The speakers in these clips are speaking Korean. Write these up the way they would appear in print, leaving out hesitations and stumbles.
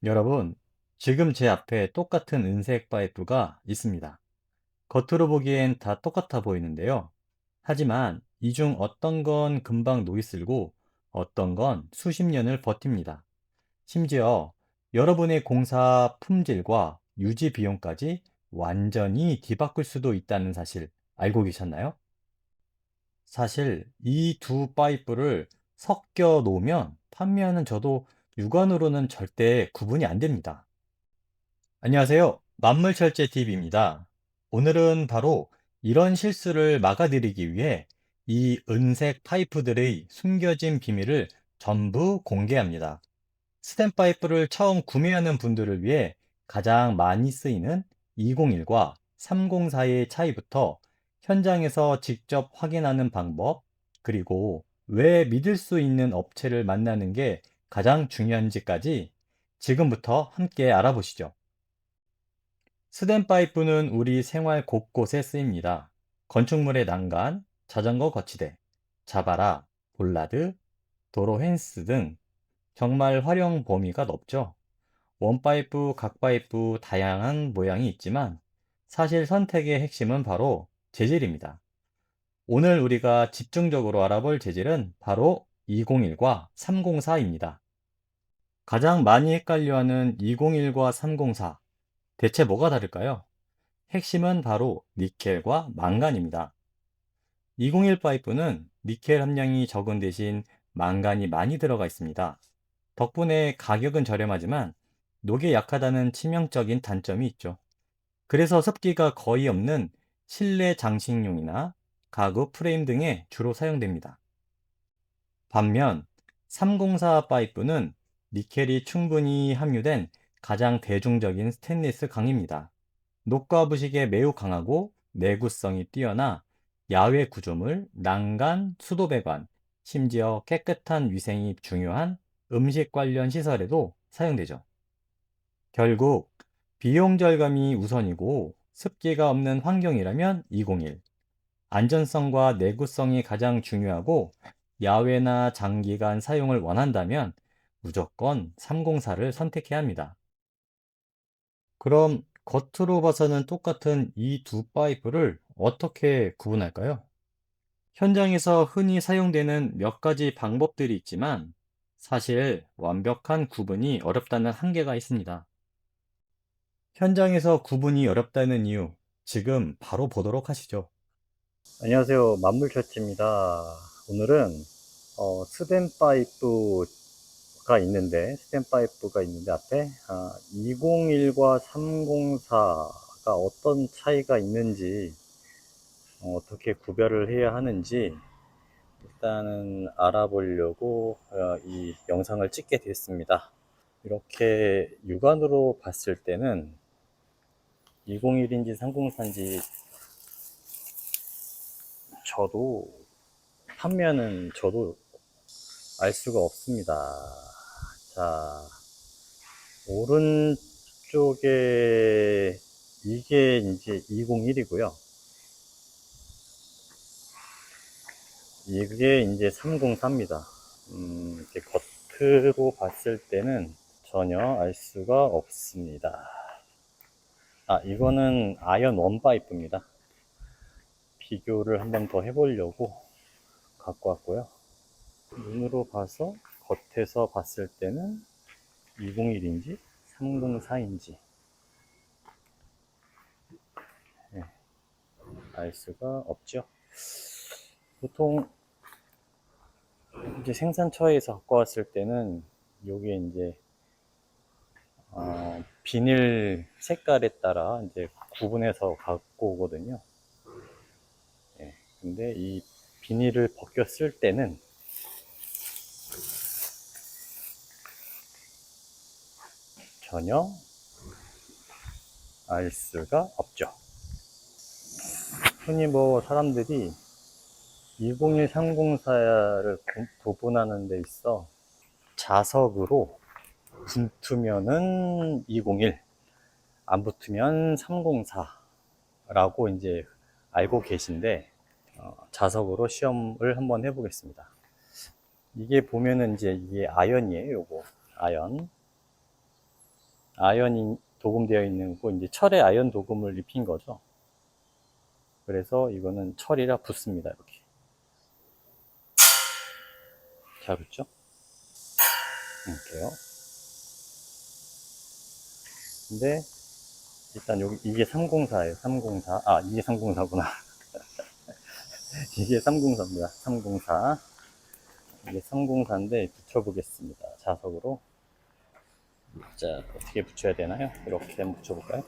여러분, 지금 제 앞에 똑같은 은색 파이프가 있습니다. 겉으로 보기엔 다 똑같아 보이는데요. 하지만 이 중 어떤 건 금방 녹이 슬고 어떤 건 수십 년을 버팁니다. 심지어 여러분의 공사 품질과 유지 비용까지 완전히 뒤바꿀 수도 있다는 사실 알고 계셨나요? 사실 이 두 파이프를 섞여 놓으면 판매하는 저도 육안으로는 절대 구분이 안 됩니다. 안녕하세요. 만물철제 TV입니다. 오늘은 바로 이런 실수를 막아드리기 위해 이 은색 파이프들의 숨겨진 비밀을 전부 공개합니다. 스텐파이프를 처음 구매하는 분들을 위해 가장 많이 쓰이는 201과 304의 차이부터 현장에서 직접 확인하는 방법, 그리고 왜 믿을 수 있는 업체를 만나는 게 가장 중요한지까지 지금부터 함께 알아보시죠. 스댄파이프는 우리 생활 곳곳에 쓰입니다. 건축물의 난간, 자전거 거치대, 자바라, 볼라드, 도로 펜스 등 정말 활용 범위가 넓죠. 원파이프, 각파이프 다양한 모양이 있지만 사실 선택의 핵심은 바로 재질입니다. 오늘 우리가 집중적으로 알아볼 재질은 바로 201과 304입니다. 가장 많이 헷갈려하는 201과 304. 대체 뭐가 다를까요? 핵심은 바로 니켈과 망간입니다. 201 파이프는 니켈 함량이 적은 대신 망간이 많이 들어가 있습니다. 덕분에 가격은 저렴하지만 녹에 약하다는 치명적인 단점이 있죠. 그래서 습기가 거의 없는 실내 장식용이나 가구 프레임 등에 주로 사용됩니다. 반면 304 파이프는 니켈이 충분히 함유된 가장 대중적인 스테인리스 강입니다. 녹과 부식에 매우 강하고 내구성이 뛰어나 야외 구조물, 난간, 수도 배관, 심지어 깨끗한 위생이 중요한 음식 관련 시설에도 사용되죠. 결국 비용 절감이 우선이고 습기가 없는 환경이라면 201, 안전성과 내구성이 가장 중요하고 야외나 장기간 사용을 원한다면 무조건 304를 선택해야 합니다. 그럼 겉으로 봐서는 똑같은 이 두 파이프를 어떻게 구분할까요? 현장에서 흔히 사용되는 몇 가지 방법들이 있지만 사실 완벽한 구분이 어렵다는 한계가 있습니다. 현장에서 구분이 어렵다는 이유, 지금 바로 보도록 하시죠. 안녕하세요. 만물처치입니다. 오늘은 스텐파이프가 있는데 앞에 201과 304가 어떤 차이가 있는지, 어떻게 구별을 해야 하는지 일단은 알아보려고 이 영상을 찍게 됐습니다. 이렇게 육안으로 봤을 때는 201인지 304인지 저도 판매하는 저도 알 수가 없습니다. 자, 오른쪽에 이게 이제 201이고요. 이게 이제 304입니다. 이렇게 겉으로 봤을 때는 전혀 알 수가 없습니다. 이거는 아연 원 파이프입니다. 비교를 한번 더 해보려고 갖고 왔고요. 눈으로 봐서 겉에서 봤을 때는 201인지 304인지 알 수가 없죠. 보통 이제 생산처에서 갖고 왔을 때는 요게 이제 비닐 색깔에 따라 이제 구분해서 갖고 오거든요. 근데 이 비닐을 벗겼을 때는 전혀 알 수가 없죠. 흔히 뭐 사람들이 201, 304를 구분하는 데 있어 자석으로 붙으면은 201, 안 붙으면 304라고 이제 알고 계신데, 자석으로 시험을 한번 해보겠습니다. 이게 보면은 이제 이게 아연이에요. 요거 아연. 아연이 도금되어 있는 거, 이제 철에 아연 도금을 입힌 거죠. 그래서 이거는 철이라 붙습니다. 이렇게. 잘 붙죠? 이렇게요. 근데 일단 여기 이게 304예요. 304. 아, 이게 304구나. 이게 304입니다. 304. 이게 304인데 붙여보겠습니다. 자석으로. 자, 어떻게 붙여야 되나요? 이렇게 한번 붙여볼까요?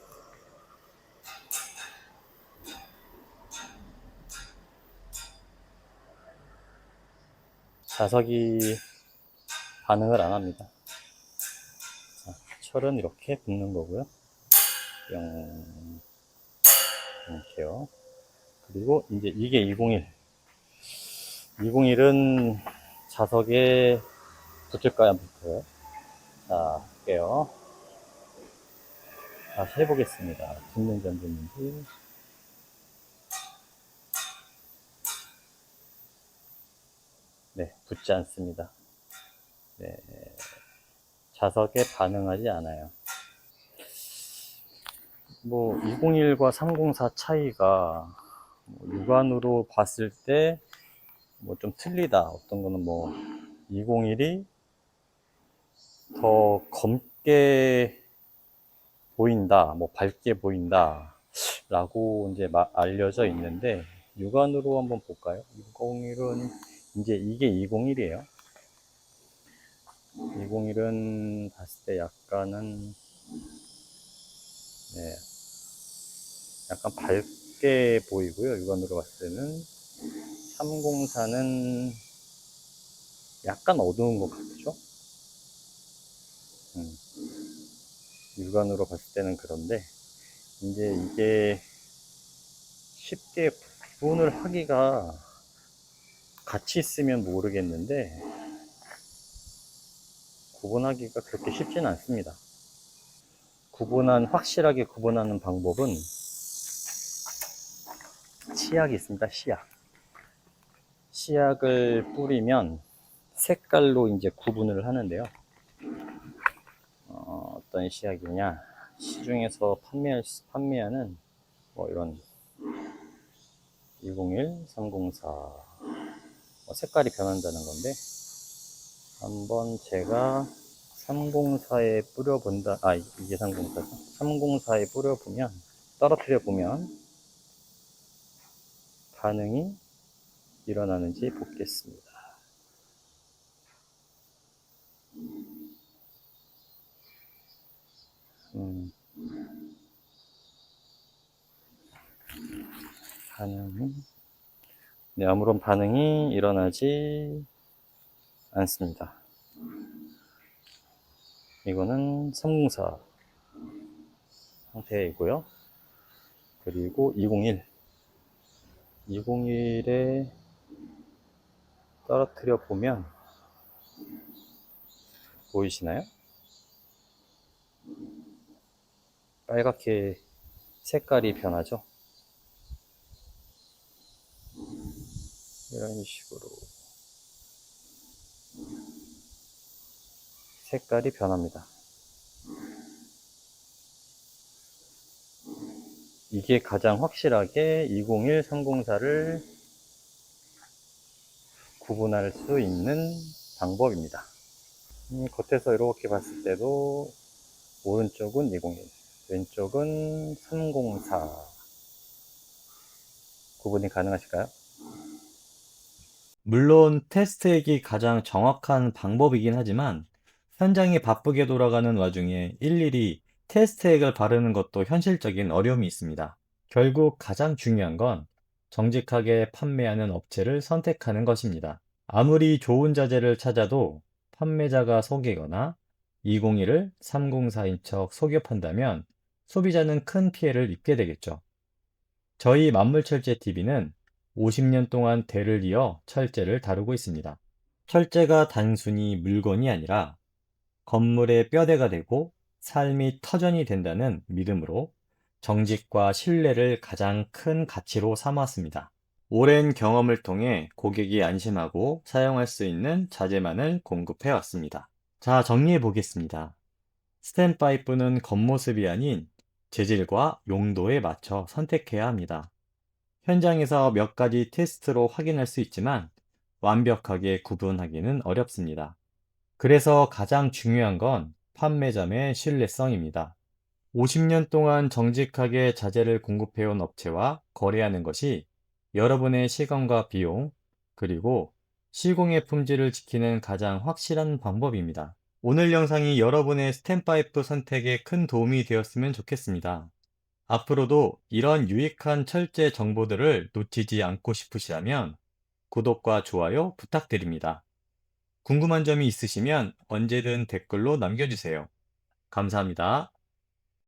자석이 반응을 안 합니다. 자, 철은 이렇게 붙는 거고요. 뿅. 이렇게요. 그리고 이제 이게 201. 201은 자석에 붙을까요? 안 붙어요? 자, 할게요. 다시 해보겠습니다. 붙는지 안 붙는지. 네, 붙지 않습니다. 네, 자석에 반응하지 않아요. 뭐 201과 304 차이가 육안으로 봤을 때 뭐 좀 틀리다. 어떤 거는 뭐 201이 더 검게 보인다, 뭐 밝게 보인다 라고 이제 알려져 있는데, 육안으로 한번 볼까요? 201은 이제 이게 201이에요. 201은 봤을 때 네, 약간 밝게 보이고요. 육안으로 봤을 때는 304는 약간 어두운 것 같죠? 음, 육안으로 봤을 때는. 그런데 이제 이게 쉽게 구분을 하기가, 같이 있으면 모르겠는데 구분하기가 그렇게 쉽지는 않습니다. 확실하게 구분하는 방법은 치약이 있습니다. 치약을 뿌리면 색깔로 이제 구분을 하는데요. 어떤 치약이냐? 시중에서 판매하는 뭐 이런 201, 304 색깔이 변한다는 건데, 한번 제가 304에 뿌려본다. 아, 이게 304죠. 304에 뿌려보면, 떨어뜨려 보면 반응이 일어나는지 보겠습니다. 음, 반응이, 네, 아무런 반응이 일어나지 않습니다. 이거는 304 상태이고요. 그리고 201에 떨어뜨려 보면 보이시나요? 빨갛게 색깔이 변하죠. 이런 식으로 색깔이 변합니다. 이게 가장 확실하게 201, 304를 구분할 수 있는 방법입니다. 겉에서 이렇게 봤을 때도 오른쪽은 201, 왼쪽은 304 구분이 가능하실까요? 물론 테스트액이 가장 정확한 방법이긴 하지만, 현장이 바쁘게 돌아가는 와중에 일일이 테스트액을 바르는 것도 현실적인 어려움이 있습니다. 결국 가장 중요한 건 정직하게 판매하는 업체를 선택하는 것입니다. 아무리 좋은 자재를 찾아도 판매자가 속이거나 201을 304인 척 속여 판다면 소비자는 큰 피해를 입게 되겠죠. 저희 만물철제TV는 50년 동안 대를 이어 철제를 다루고 있습니다. 철제가 단순히 물건이 아니라 건물의 뼈대가 되고 삶이 터전이 된다는 믿음으로 정직과 신뢰를 가장 큰 가치로 삼았습니다. 오랜 경험을 통해 고객이 안심하고 사용할 수 있는 자재만을 공급해 왔습니다. 자, 정리해 보겠습니다. 스텐파이프는 겉모습이 아닌 재질과 용도에 맞춰 선택해야 합니다. 현장에서 몇 가지 테스트로 확인할 수 있지만 완벽하게 구분하기는 어렵습니다. 그래서 가장 중요한 건 판매점의 신뢰성입니다. 50년 동안 정직하게 자재를 공급해온 업체와 거래하는 것이 여러분의 시간과 비용, 그리고 시공의 품질을 지키는 가장 확실한 방법입니다. 오늘 영상이 여러분의 스텐파이프 선택에 큰 도움이 되었으면 좋겠습니다. 앞으로도 이런 유익한 철제 정보들을 놓치지 않고 싶으시다면 구독과 좋아요 부탁드립니다. 궁금한 점이 있으시면 언제든 댓글로 남겨주세요. 감사합니다.